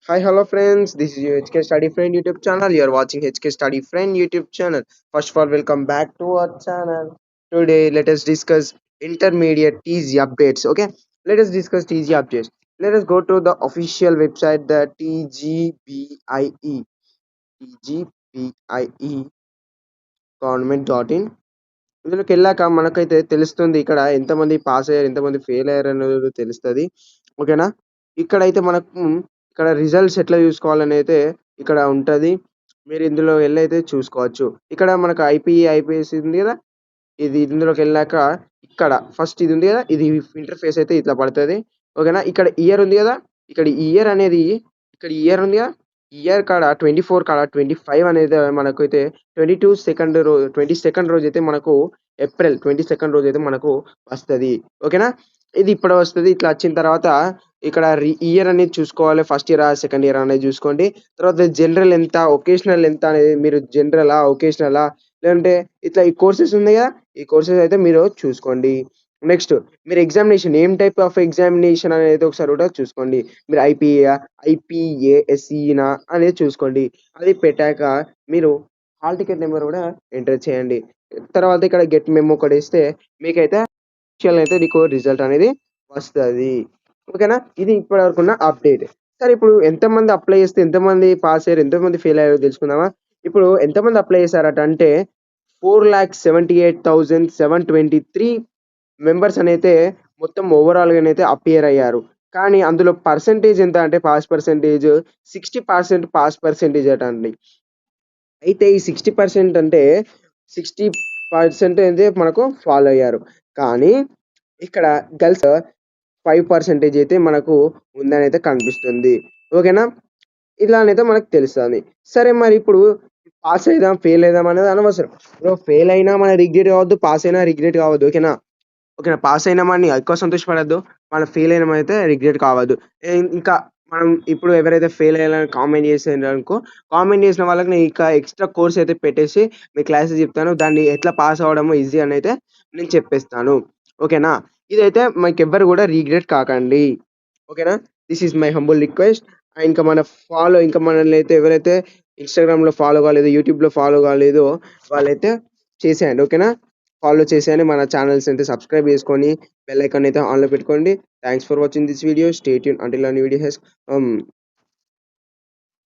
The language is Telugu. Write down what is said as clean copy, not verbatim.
Hi, hello friends. This is your HK Study Friend YouTube channel. You are watching HK Study Friend YouTube channel. First of all, welcome back to our channel. Today, let us discuss intermediate TZ updates. Okay, let us discuss TZ updates. Let us go to the official website, the TGBIE, TGBIE government.in. ఇందులోకెళ్ళాక మనకైతే తెలుస్తుంది ఇక్కడ ఎంతమంది పాస్ అయ్యారు, ఎంతమంది ఫెయిల్ అయ్యారు అనేది తెలుస్తది. ఓకేనా? ఇక్కడైతే మనకు ఇక్కడ రిజల్ట్స్ ఎట్లా చూసుకోవాలని అయితే ఇక్కడ ఉంటది. మీరు ఇందులో ఎళ్ళైతే చూసుకోవచ్చు. ఇక్కడ మనకు ఐపీఎస్ ఉంది గదా! ఇది ఇందులోకెళ్ళాక ఇక్కడ ఫస్ట్ ఇది ఉంది గదా! ఇది ఇంటర్‌ఫేస్ అయితే ఇట్లా పడతది. ఓకేనా? ఇక్కడ ఇయర్ ఉంది గదా! ఇక్కడ ఇయర్ అనేది ఇక్కడ ఇయర్ ఉంది గదా! ఇయర్ కాడ 24 కాడ 25 అనేది మనకైతే 22 రోజైతే మనకు ఏప్రిల్ 22 రోజైతే మనకు వస్తది. ఓకేనా? ఇది ఇప్పుడు వస్తది. ఇట్లా వచ్చిన తర్వాత ఇక్కడ ఇయర్ అనేది చూసుకోవాలి. ఫస్ట్ ఇయరా? సెకండ్ ఇయరా? అనేది చూసుకోండి. తర్వాత జనరల్ ఎంత? వొకేషనల్ ఎంత? అనేది మీరు జనరలా? వొకేషనలా? లేదంటే ఇట్లా ఈ కోర్సెస్ ఉన్నాయి గదా! ఈ కోర్సెస్ అయితే మీరు చూసుకోండి. నెక్స్ట్ మీరు ఎగ్జామినేషన్ ఏం టైప్ ఆఫ్ ఎగ్జామినేషన్ అనేది ఒకసారి కూడా చూసుకోండి. మీరు ఐపీఏఎస్ఈనా అనేది చూసుకోండి. అది పెట్టాక మీరు హాల్ టికెట్ నెంబర్ కూడా ఎంటర్ చేయండి. తర్వాత ఇక్కడ గెట్ మెమో కొట్టేస్తే మీకైతే అఫిషియల్ అయితే నీకు రిజల్ట్ అనేది వస్తది. ఓకేనా? ఇది ఇప్పటి వరకున్న అప్డేట్. సరే ఇప్పుడు ఎంతమంది అప్లై చేస్తే ఎంతమంది పాస్ అయ్యారు, ఎంతమంది ఫెయిల్ అయ్యారో తెలుసుకుందామా? ఇప్పుడు ఎంతమంది అప్లై చేశారట అంటే 4,78,723 మెంబర్స్ అనైతే మొత్తం ఓవరాల్‌గానైతే అపియర్ అయ్యారు. కానీ అందులో పర్సెంటేజ్ ఎంత అంటే పాస్ పర్సెంటేజ్ 60% పాస్ పర్సెంటేజ్ అట అండి. అయితే ఈ 60% అంటే 60% అయితే మనకు ఫాలో అయ్యారు. కానీ ఇక్కడ గర్ల్స్ 5% అయితే మనకు ఉందనైతే కనిపిస్తుంది. ఓకేనా? ఇలానైతే మనకు తెలుస్తది. సరే మరి ఇప్పుడు పాస్ అయిదాం, ఫెయిల్ అయిదాం అనేది అనవసరం. ఇప్పుడు ఫెయిల్ అయినా మనం రిగ్రెట్ కావద్దు. పాస్ అయినా రిగ్రెట్ కావద్దు. ఓకేనా? ఓకేనా? పాస్ అయినామని ఎక్కువ సంతోషపడొద్దు. మనం ఫెయిల్ అయినామైతే రిగ్రెట్ కావద్దు. ఇంకా మనం ఇప్పుడు ఎవరైతే ఫెయిల్ అయ్యారని కామెంట్ చేసిండ్రనుకో, కామెంట్ చేసిన వాళ్ళకి నేను ఇంకా ఎక్స్‌ట్రా కోర్స్ అయితే పెట్టేసి మీకు క్లాసెస్ చెప్తాను. దాన్ని ఎట్లా పాస్ అవ్వడమో ఈజీ అనైతే నేను చెప్పేస్తాను. ఓకేనా? ఇదైతే మీకెవ్వరు కూడా రిగ్రెట్ కాకండి. ఓకేనా? This is my humble request. ఇంకా ఇంకా మనల్నైతే ఎవరైతే ఇన్‌స్టాగ్రామ్‌లో ఫాలో కాలేదో, యూట్యూబ్‌లో ఫాలో కాలేదో వాళ్ళైతే చేసేయండి. ఓకేనా? ఫాలో చేసేయండి. మన ఛానెల్స్ అయితే సబ్స్క్రైబ్ చేసుకొని బెల్ ఐకాన్ అయితే ఆన్‌లో పెట్టుకోండి. Thanks for watching this video. Stay tune until our new video has